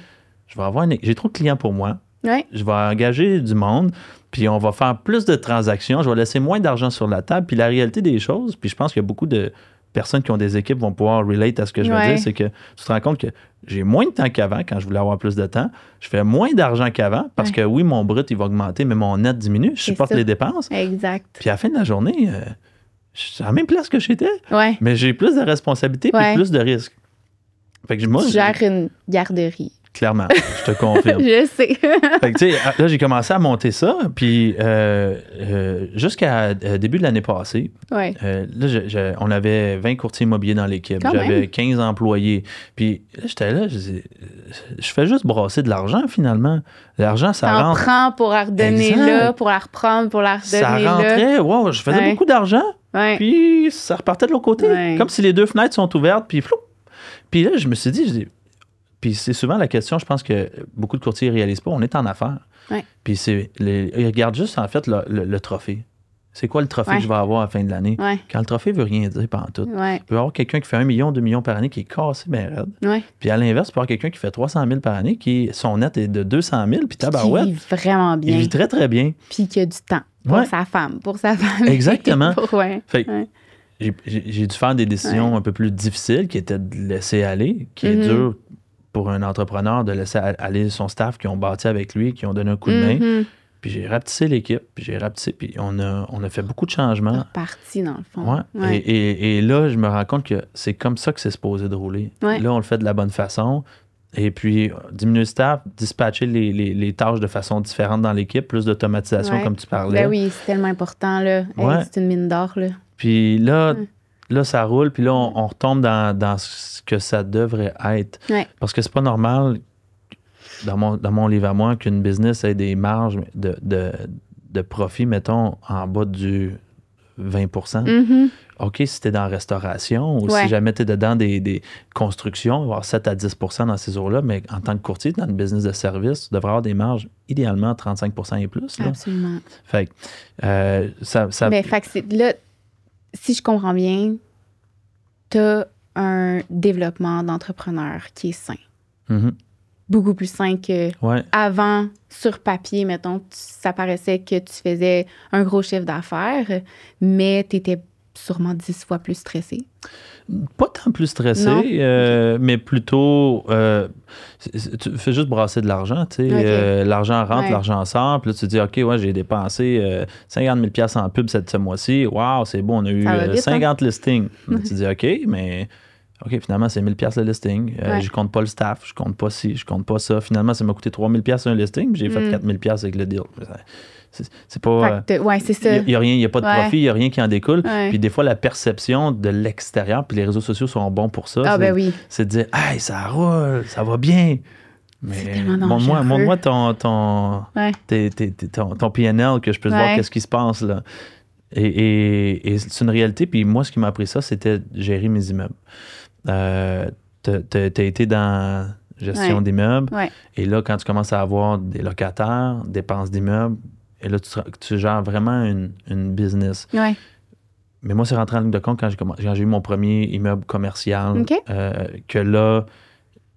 j'ai trop de clients pour moi. Je vais engager du monde, puis on va faire plus de transactions, je vais laisser moins d'argent sur la table. Puis la réalité des choses, puis je pense qu'il y a beaucoup de personnes qui ont des équipes vont pouvoir relate à ce que je veux dire, c'est que tu te rends compte que j'ai moins de temps qu'avant quand je voulais avoir plus de temps. Je fais moins d'argent qu'avant parce que oui, mon brut, il va augmenter, mais mon net diminue. Je supporte les dépenses. Exact. Puis à la fin de la journée, je suis à la même place que j'étais, mais j'ai plus de responsabilités et plus de risques. Fait que moi, tu gères une garderie. Clairement, je te confirme. Je sais. Fait que, tu sais, là, j'ai commencé à monter ça, puis jusqu'à début de l'année passée, Ouais. là, on avait 20 courtiers immobiliers dans l'équipe. J'avais 15 employés. Puis là, j'étais là, je fais juste brasser de l'argent, finalement. L'argent, ça rentre. On prend pour la redonner là, pour la reprendre, pour la redonner là. Ça rentrait, wow, je faisais beaucoup d'argent, puis ça repartait de l'autre côté. Comme si les deux fenêtres sont ouvertes, puis flou. Puis là, je me suis dit, puis c'est souvent la question, je pense que beaucoup de courtiers ne réalisent pas, on est en affaires. Ouais. Puis ils regardent juste, en fait, le trophée. C'est quoi le trophée que je vais avoir à la fin de l'année? Ouais. Quand le trophée ne veut rien dire pantoute. Ouais. Il peut y avoir quelqu'un qui fait 1 million, 2 millions par année qui est cassé bien raide. Ouais. Puis à l'inverse, il peut y avoir quelqu'un qui fait 300 000 par année, son net est de 200 000, puis tabarouette. Il vit vraiment bien. Il vit très, très bien. Puis qu'il a du temps pour sa femme, pour sa famille. Exactement. Fait j'ai dû faire des décisions un peu plus difficiles qui étaient de laisser aller, qui est dur pour un entrepreneur de laisser aller son staff qui ont bâti avec lui, qui ont donné un coup de main. Puis j'ai rapetissé l'équipe, puis on a fait beaucoup de changements. Reparti, dans le fond. Ouais. Et là, je me rends compte que c'est comme ça que c'est supposé de rouler. Ouais. Là, on le fait de la bonne façon. Et puis, diminuer le staff, dispatcher les tâches de façon différente dans l'équipe, plus d'automatisation, comme tu parlais. Ben oui, c'est tellement important, là. Hey, c'est une mine d'or, là. Puis là, ça roule, puis là, on retombe dans ce que ça devrait être. Ouais. Parce que c'est pas normal, dans mon livre à moi, qu'une business ait des marges de profit, mettons, en bas du 20 OK, si tu es dans la restauration ou si jamais tu es dedans des constructions, il va y avoir 7 à 10 dans ces eaux-là, mais en tant que courtier, dans le business de service, tu devrais avoir des marges idéalement 35 et plus. Là. Absolument. Fait que ça... Mais fait que là, si je comprends bien, tu as un développement d'entrepreneur qui est sain. Beaucoup plus sain que avant, sur papier, mettons, ça paraissait que tu faisais un gros chiffre d'affaires, mais tu étais sûrement 10 fois plus stressé. Pas tant plus stressé, mais plutôt... tu fais juste brasser de l'argent, tu sais. L'argent rentre, l'argent sort, puis là, tu te dis, OK, j'ai dépensé 50 000 $ en pub ce mois-ci. Wow, c'est bon, on a eu 50 listings. Tu te dis, OK, mais... OK, finalement, c'est 1 000 $ le listing. Je compte pas le staff, je compte pas ci, je compte pas ça. Finalement, ça m'a coûté 3 000 $ un listing, puis j'ai fait 4 000 $ avec le deal. C'est pas... c'est ça. Il n'y a pas de profit, il n'y a rien qui en découle. Puis des fois, la perception de l'extérieur, puis les réseaux sociaux sont bons pour ça. C'est de dire, hey, ça roule, ça va bien. Mais montre-moi ton PNL que je peux voir qu'est-ce qui se passe là. Et c'est une réalité. Puis moi, ce qui m'a appris ça, c'était gérer mes immeubles. T'as été dans gestion d'immeubles. Et là, quand tu commences à avoir des locataires, dépenses d'immeubles, et là, tu gères vraiment une business. Mais moi, c'est rentré en ligne de compte quand j'ai eu mon premier immeuble commercial. Que là,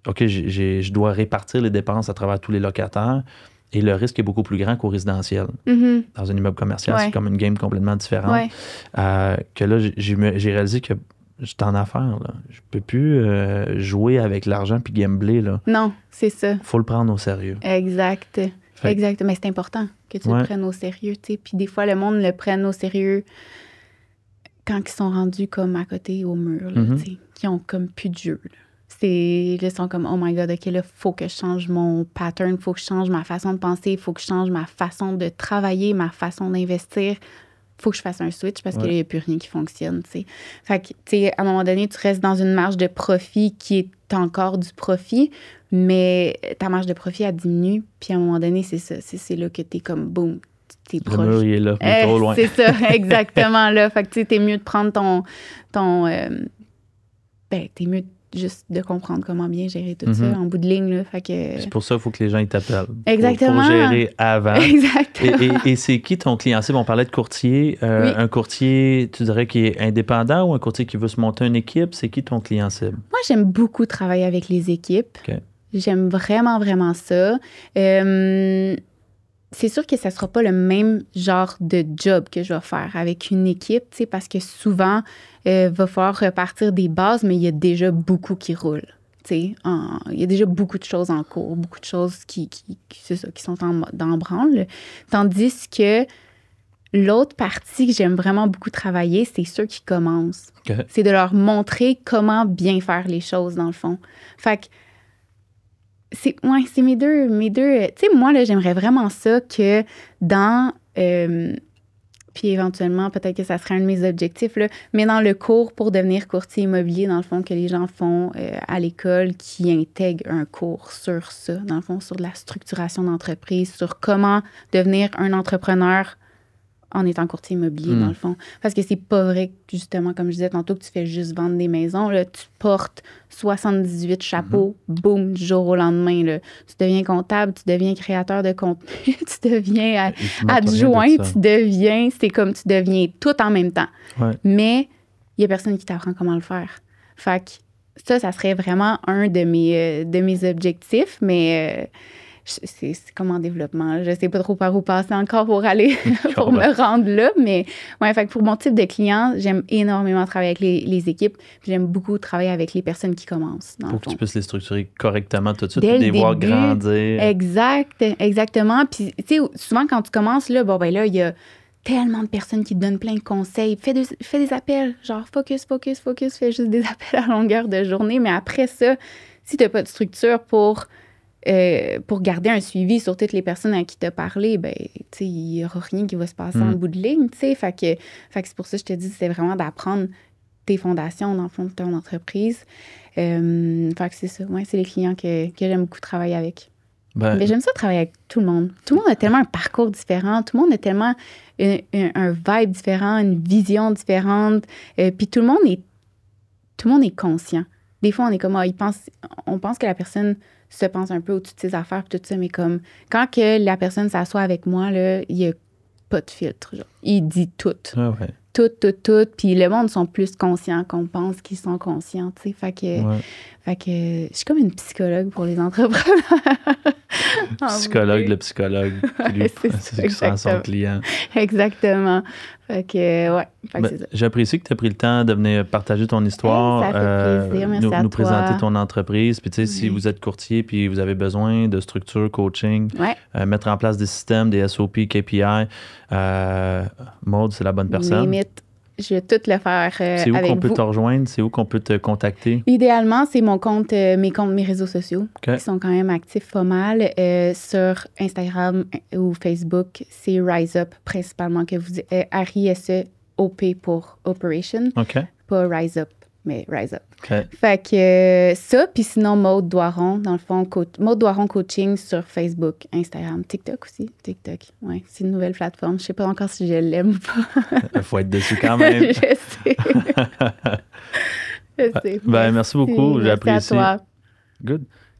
OK, je dois répartir les dépenses à travers tous les locataires. Et le risque est beaucoup plus grand qu'au résidentiel. Dans un immeuble commercial, c'est comme une game complètement différente. Que là, j'ai réalisé que j'étais en affaires. Là. Je peux plus jouer avec l'argent puis gambler. Là. Non, c'est ça. Faut le prendre au sérieux. Exact. Exact. Mais c'est important que tu le prennes au sérieux. T'sais. Puis des fois, le monde le prenne au sérieux quand ils sont rendus comme à côté au mur. Là, qui ont comme plus de jeu. Là. Ils sont comme, oh my God, OK, là, il faut que je change mon pattern, il faut que je change ma façon de penser, il faut que je change ma façon de travailler, ma façon d'investir. Il faut que je fasse un switch parce qu'il n'y a plus rien qui fonctionne, tu sais. Fait que, tu sais, à un moment donné, tu restes dans une marge de profit qui est encore du profit, mais ta marge de profit, elle diminue, puis à un moment donné, c'est ça. C'est là que tu es comme, boum, tu es proche. Le mur, il est là, il est trop loin. C'est ça, exactement, là. Fait que, tu sais, t'es mieux de prendre t'es mieux juste de comprendre comment bien gérer tout ça en bout de ligne. Là, fait que... C'est pour ça qu'il faut que les gens ils t'appellent. Exactement. Pour gérer avant. Exactement. Et c'est qui ton client cible? On parlait de courtier. Un courtier, tu dirais, qui est indépendant ou un courtier qui veut se monter une équipe? C'est qui ton client cible? Moi, j'aime beaucoup travailler avec les équipes. J'aime vraiment, vraiment ça. C'est sûr que ça ne sera pas le même genre de job que je vais faire avec une équipe, parce que souvent, il va falloir repartir des bases, mais il y a déjà beaucoup qui roulent. Il y a déjà beaucoup de choses en cours, beaucoup de choses qui sont dans branle. Tandis que l'autre partie que j'aime vraiment beaucoup travailler, c'est ceux qui commencent. C'est de leur montrer comment bien faire les choses, dans le fond. Fait que c'est mes deux. Tu sais, moi, là, j'aimerais vraiment ça que dans. Puis éventuellement, peut-être que ça serait un de mes objectifs, là, mais dans le cours pour devenir courtier immobilier, dans le fond, que les gens font à l'école, qui intègrent un cours sur ça, dans le fond, sur la structuration d'entreprise, sur comment devenir un entrepreneur en étant courtier immobilier, dans le fond. Parce que c'est pas vrai que, justement, comme je disais tantôt, que tu fais juste vendre des maisons. Là, tu portes 78 chapeaux, boum, du jour au lendemain. Là. Tu deviens comptable, tu deviens créateur de contenu, tu deviens adjoint, c'est comme tu deviens tout en même temps. Ouais. Mais il y a personne qui t'apprend comment le faire. Fait que ça serait vraiment un de mes objectifs, mais... c'est comme en développement. Je sais pas trop par où passer encore pour aller, pour me rendre là. Mais ouais, fait que pour mon type de client, j'aime énormément travailler avec les équipes. Puis j'aime beaucoup travailler avec les personnes qui commencent. Pour que tu puisses les structurer correctement tout de suite, puis les voir grandir. Exactement. Puis tu sais, souvent quand tu commences, là, là, il y a tellement de personnes qui te donnent plein de conseils. Fais des appels, genre focus, fais juste des appels à longueur de journée. Mais après ça, si tu n'as pas de structure pour garder un suivi sur toutes les personnes à qui tu as parlé, ben, tu sais, il n'y aura rien qui va se passer en bout de ligne, tu sais. Fait que c'est pour ça que je te dis, c'est vraiment d'apprendre tes fondations, dans le fond, de ton entreprise. Fait que c'est ça. Ouais, c'est les clients que j'aime beaucoup travailler avec. Mais j'aime ça travailler avec tout le monde. Tout le monde a tellement un parcours différent. Tout le monde a tellement un vibe différent, une vision différente. Puis tout le monde est conscient. Des fois, on est comme, on pense que la personne se pense un peu au-dessus de ses affaires et tout ça, mais comme quand que la personne s'assoit avec moi, là, il n'y a pas de filtre. Genre. Il dit tout. Ah ouais. Tout. Puis le monde sont plus conscients qu'on pense qu'ils sont conscients, tu sais. Fait que je suis comme une psychologue pour les entrepreneurs. Le psychologue qui sent son client. Exactement. Fait que, ouais. Fait que c'est ça. J'apprécie que tu aies pris le temps de venir partager ton histoire. Ça fait plaisir. Merci à nous toi. présenter ton entreprise. Puis, tu sais, si vous êtes courtier puis vous avez besoin de structure, coaching, mettre en place des systèmes, des SOP, KPI, Maude, c'est la bonne personne. Limite. Je vais tout le faire avec vous. C'est où qu'on peut te rejoindre? C'est où qu'on peut te contacter? Idéalement, c'est mon compte, mes réseaux sociaux qui sont quand même actifs pas mal. Sur Instagram ou Facebook, c'est Rise Up principalement que vous RISEOP pour Operation. Pas Rise Up, mais Rise Up. Fait que ça, puis sinon Maude Doiron, dans le fond, Maude Doiron Coaching sur Facebook, Instagram, TikTok aussi. TikTok, ouais, c'est une nouvelle plateforme. Je sais pas encore si je l'aime ou pas. Il faut être dessus quand même. Je sais. Je sais. Merci beaucoup, j'apprécie. Merci à toi. Good.